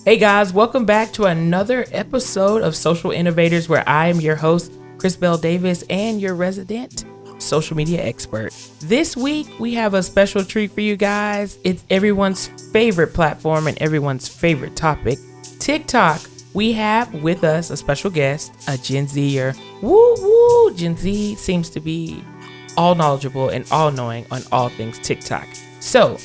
Hey guys, welcome back to another episode of Social Innovators, where I am your host, Chris Bell Davis, and your resident social media expert. This week, we have a special treat for you guys. It's everyone's favorite platform and everyone's favorite topic, TikTok. We have with us a special guest, a Gen Zer. Woo woo! Gen Z seems to be all knowledgeable and all knowing on all things TikTok. So,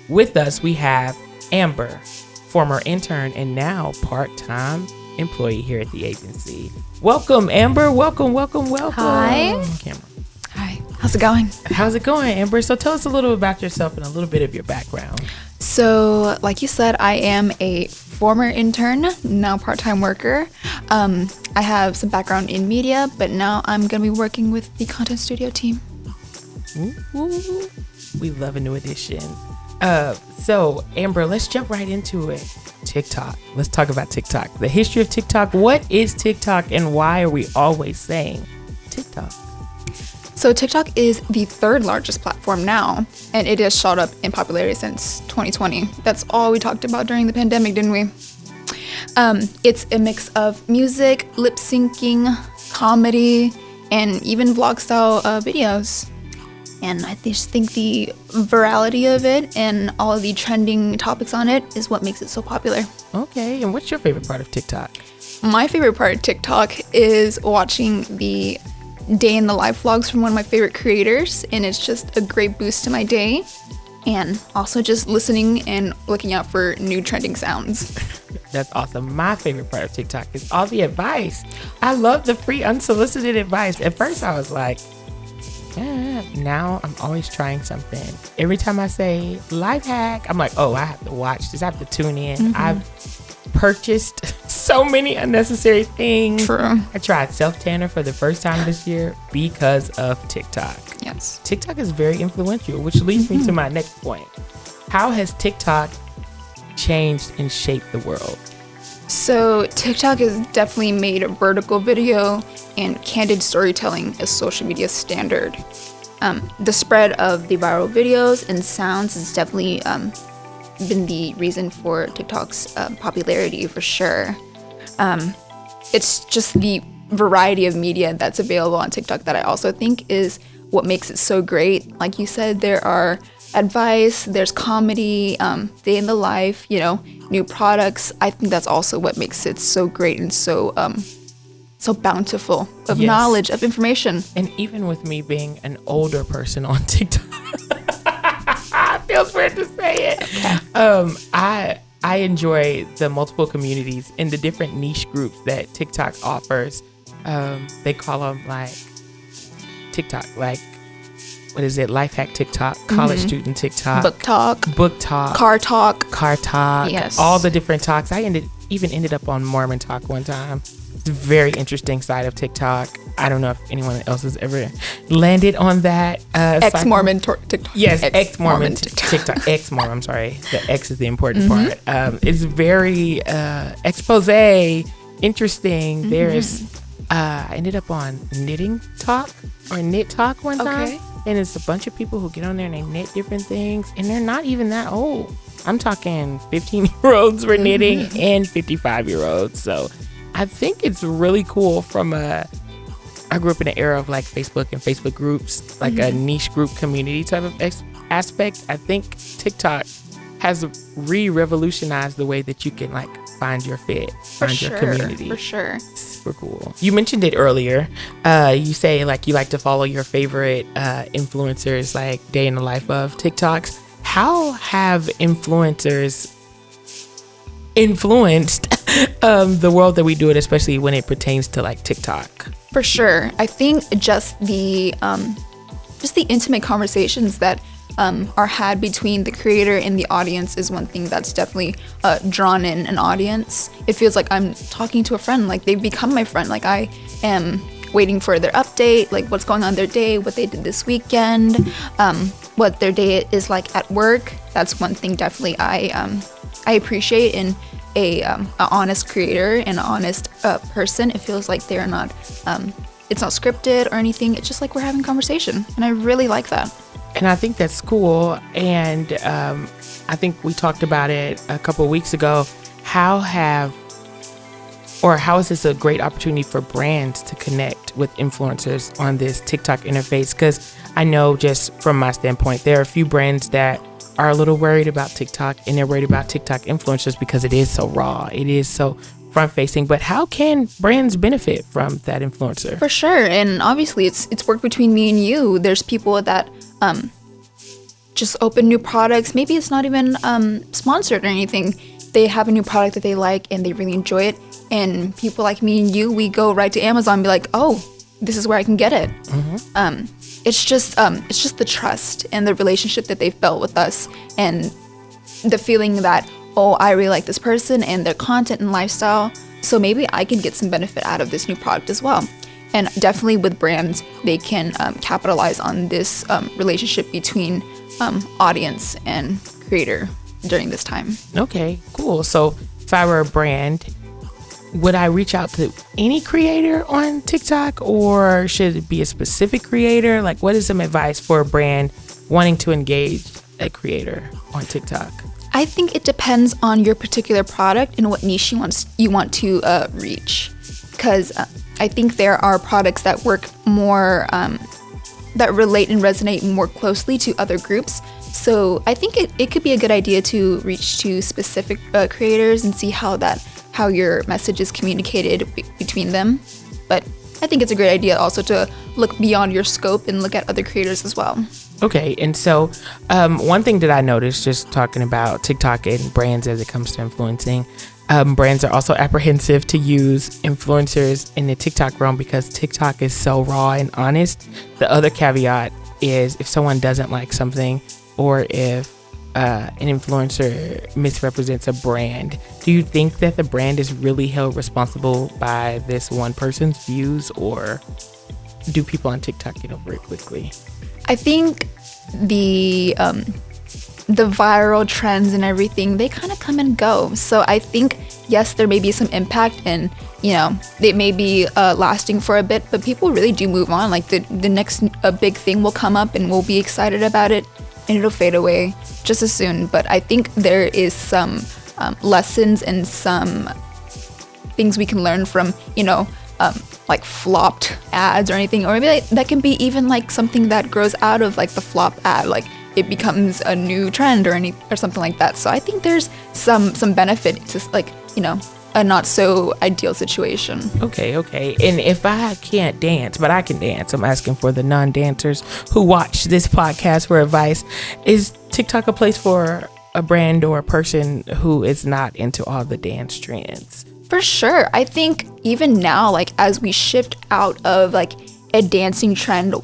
with us, we have Amber, former intern and now part-time employee here at the agency. Welcome, Amber. Welcome. Hi. Camera. Hi. How's it going? How's it going, Amber? So tell us a little about yourself and a little bit of your background. So, like you said, I am a former intern, now part-time worker. I have some background in media, but now I'm going to be working with the content studio team. Ooh, we love a new addition. So Amber, let's jump right into it. TikTok. Let's talk about TikTok. The history of TikTok. What is TikTok and why are we always saying TikTok? So TikTok is the third largest platform now, and it has shot up in popularity since 2020. That's all we talked about during the pandemic, didn't we? It's a mix of music, lip syncing, comedy, and even vlog style videos. And I just think the virality of it and all of the trending topics on it is what makes it so popular. Okay, and what's your favorite part of TikTok? My favorite part of TikTok is watching the day in the life vlogs from one of my favorite creators, and it's just a great boost to my day. And also just listening and looking out for new trending sounds. That's awesome. My favorite part of TikTok is all the advice. I love the free unsolicited advice. At first I was like, now I'm always trying something. Every time I say life hack, I'm like, oh, I have to watch this. I have to tune in. Mm-hmm. I've purchased so many unnecessary things. True. I tried self-tanner for the first time this year because of TikTok. Yes. TikTok is very influential, which leads me to my next point. How has TikTok changed and shaped the world? So TikTok has definitely made vertical video and candid storytelling a social media standard. The spread of the viral videos and sounds has definitely been the reason for TikTok's popularity for sure. It's just the variety of media that's available on TikTok that I also think is what makes it so great. Like you said, there are advice, there's comedy, day in the life, new products. I think that's also what makes it so great and so bountiful of knowledge, of information. And even with me being an older person on TikTok, it feels weird to say it. Okay. I enjoy the multiple communities and the different niche groups that TikTok offers. They call them like TikTok, like, what is it? Life hack TikTok, college student TikTok, book talk, car talk. Yes, all the different talks. I ended up on Mormon Talk one time. It's a very interesting side of TikTok. I don't know if anyone else has ever landed on that. Ex-Mormon TikTok. Yes, ex-Mormon TikTok. Ex-Mormon. I'm sorry. The X is the important part. It's very expose, interesting. There's. I ended up on Knitting Talk or Knit Talk one time. Okay. And it's a bunch of people who get on there and they knit different things. And they're not even that old. I'm talking 15-year-olds were knitting and 55-year-olds. So I think it's really cool I grew up in an era of like Facebook and Facebook groups, like a niche group community type of aspect. I think TikTok has revolutionized the way that you can like find your fit, find your community. For sure. Super cool. You mentioned it earlier. You say like you like to follow your favorite influencers, like day in the life of TikToks. How have influencers influenced the world that we do it, especially when it pertains to like TikTok? For sure. I think just the intimate conversations that are had between the creator and the audience is one thing that's definitely drawn in an audience. It feels like I'm talking to a friend, like they've become my friend. Like I am waiting for their update, like what's going on their day, what they did this weekend, what their day is like at work. That's one thing definitely I appreciate in a honest creator and an honest person. It feels like they're not it's not scripted or anything. It's just like we're having conversation, and I really like that. And I think that's cool. And I think we talked about it a couple of weeks ago. How is this a great opportunity for brands to connect with influencers on this TikTok interface? Because I know, just from my standpoint, there are a few brands that are a little worried about TikTok, and they're worried about TikTok influencers because it is so raw. It is so front facing. But how can brands benefit from that influencer? For sure. And obviously it's work between me and you. There's people that just open new products. Maybe it's not even sponsored or anything. They have a new product that they like and they really enjoy it. And people like me and you, we go right to Amazon and be like, oh, this is where I can get it. Mm-hmm. It's just the trust and the relationship that they've built with us, and the feeling that, oh, I really like this person and their content and lifestyle, so maybe I can get some benefit out of this new product as well. And definitely with brands, they can capitalize on this relationship between audience and creator during this time. Okay, cool. So if I were a brand, would I reach out to any creator on TikTok, or should it be a specific creator? Like, what is some advice for a brand wanting to engage a creator on TikTok? I think it depends on your particular product and what niche you want to reach. Because I think there are products that work more, that relate and resonate more closely to other groups. So I think it could be a good idea to reach to specific creators and see how your message is communicated between them. But I think it's a great idea also to look beyond your scope and look at other creators as well. Okay, and so one thing that I noticed just talking about TikTok and brands as it comes to influencing, brands are also apprehensive to use influencers in the TikTok realm because TikTok is so raw and honest. The other caveat is if someone doesn't like something, or if an influencer misrepresents a brand, do you think that the brand is really held responsible by this one person's views, or do people on TikTok get over it quickly? I think the viral trends and everything, they kind of come and go. So I think, yes, there may be some impact, and they may be lasting for a bit, but people really do move on. Like the next big thing will come up and we'll be excited about it, and it'll fade away just as soon. But I think there is some lessons and some things we can learn from, like flopped ads or anything, or maybe that can be even like something that grows out of like the flop ad, like it becomes a new trend or something like that. So I think there's some benefit to like, a not so ideal situation. Okay. And if I can't dance, but I can dance, I'm asking for the non-dancers who watch this podcast for advice. Is TikTok a place for a brand or a person who is not into all the dance trends? For sure. I think even now, like as we shift out of like a dancing trend,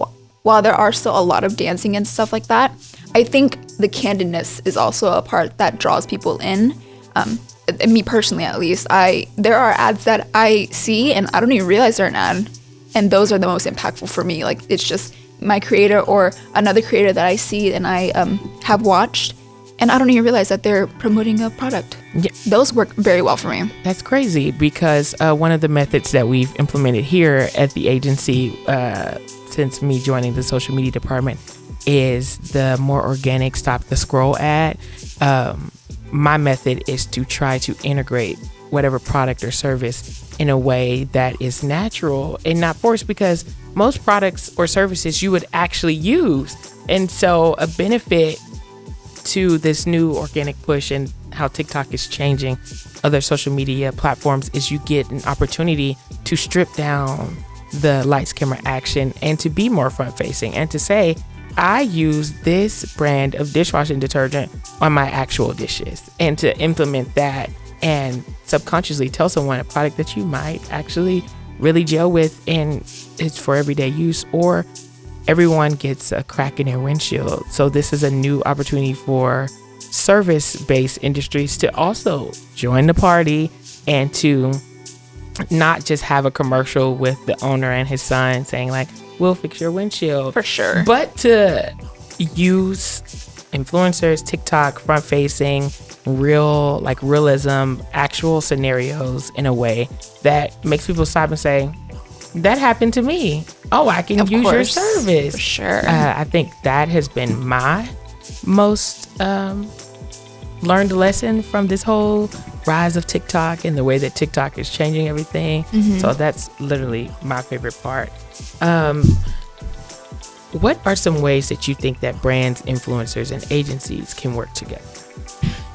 while there are still a lot of dancing and stuff like that, I think the candidness is also a part that draws people in. Me personally, at least, there are ads that I see and I don't even realize they're an ad, and those are the most impactful for me. Like it's just my creator or another creator that I see and I have watched, and I don't even realize that they're promoting a product. Yeah. Those work very well for me. That's crazy, because one of the methods that we've implemented here at the agency since me joining the social media department is the more organic stop the scroll ad. My method is to try to integrate whatever product or service in a way that is natural and not forced, because most products or services you would actually use. And so a benefit to this new organic push and how TikTok is changing other social media platforms is you get an opportunity to strip down the lights, camera, action, and to be more front facing and to say, I use this brand of dishwashing detergent on my actual dishes, and to implement that and subconsciously tell someone a product that you might actually really gel with and it's for everyday use, or everyone gets a crack in their windshield. So this is a new opportunity for service-based industries to also join the party and to not just have a commercial with the owner and his son saying like, we'll fix your windshield. For sure. But to use influencers, TikTok, front facing, realism, actual scenarios in a way that makes people stop and say, that happened to me. Oh, I can use your service. For sure. I think that has been my most learned lesson from this whole rise of TikTok and the way that TikTok is changing everything. So that's literally my favorite part. What are some ways that you think that brands, influencers, and agencies can work together?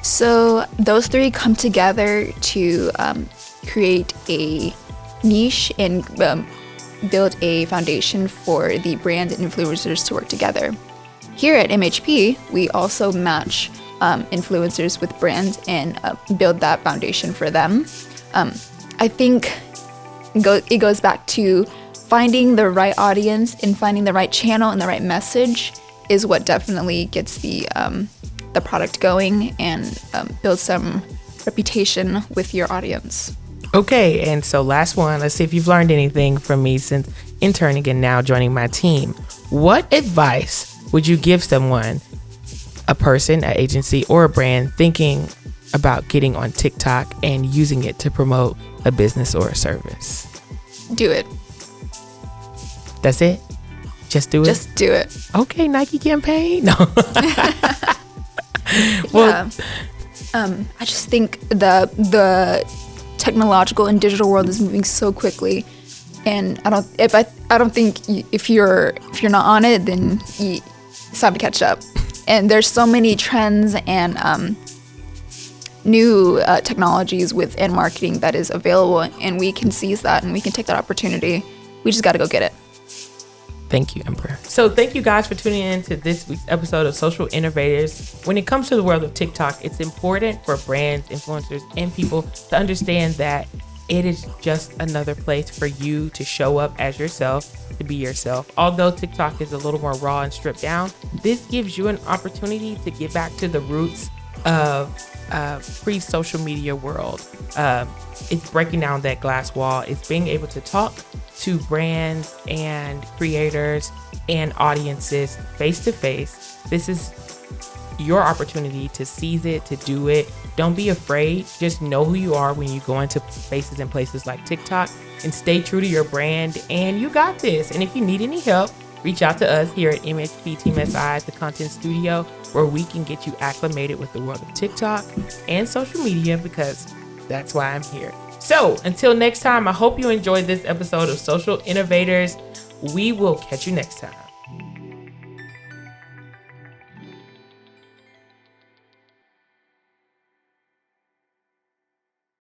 So those three come together to create a niche and build a foundation for the brands and influencers to work together. Here at MHP, we also match influencers with brands and build that foundation for them. I think it goes back to finding the right audience and finding the right channel and the right message is what definitely gets the product going and builds some reputation with your audience. Okay, and so last one, let's see if you've learned anything from me since interning and now joining my team. What advice would you give someone, a person, an agency, or a brand thinking about getting on TikTok and using it to promote a business or a service? Do it. That's it? Just do it? Just do it. Okay, Nike campaign? No. Well, I just think the technological and digital world is moving so quickly, and I don't think if you're not on it, then it's time to catch up. And there's so many trends and new technologies within marketing that is available, and we can seize that and we can take that opportunity. We just got to go get it. Thank you, Emperor. So thank you guys for tuning in to this week's episode of Social Innovators. When it comes to the world of TikTok, it's important for brands, influencers, and people to understand that it is just another place for you to show up as yourself, to be yourself. Although TikTok is a little more raw and stripped down, this gives you an opportunity to get back to the roots of pre-social media world. It's breaking down that glass wall. It's being able to talk to brands and creators and audiences face to face. This is your opportunity to seize it, to do it. Don't be afraid. Just know who you are when you go into spaces and places like TikTok, and stay true to your brand, and you got this. And if you need any help, reach out to us here at MHP Team SI, the Content Studio, where we can get you acclimated with the world of TikTok and social media, because that's why I'm here. So until next time, I hope you enjoyed this episode of Social Innovators. We will catch you next time.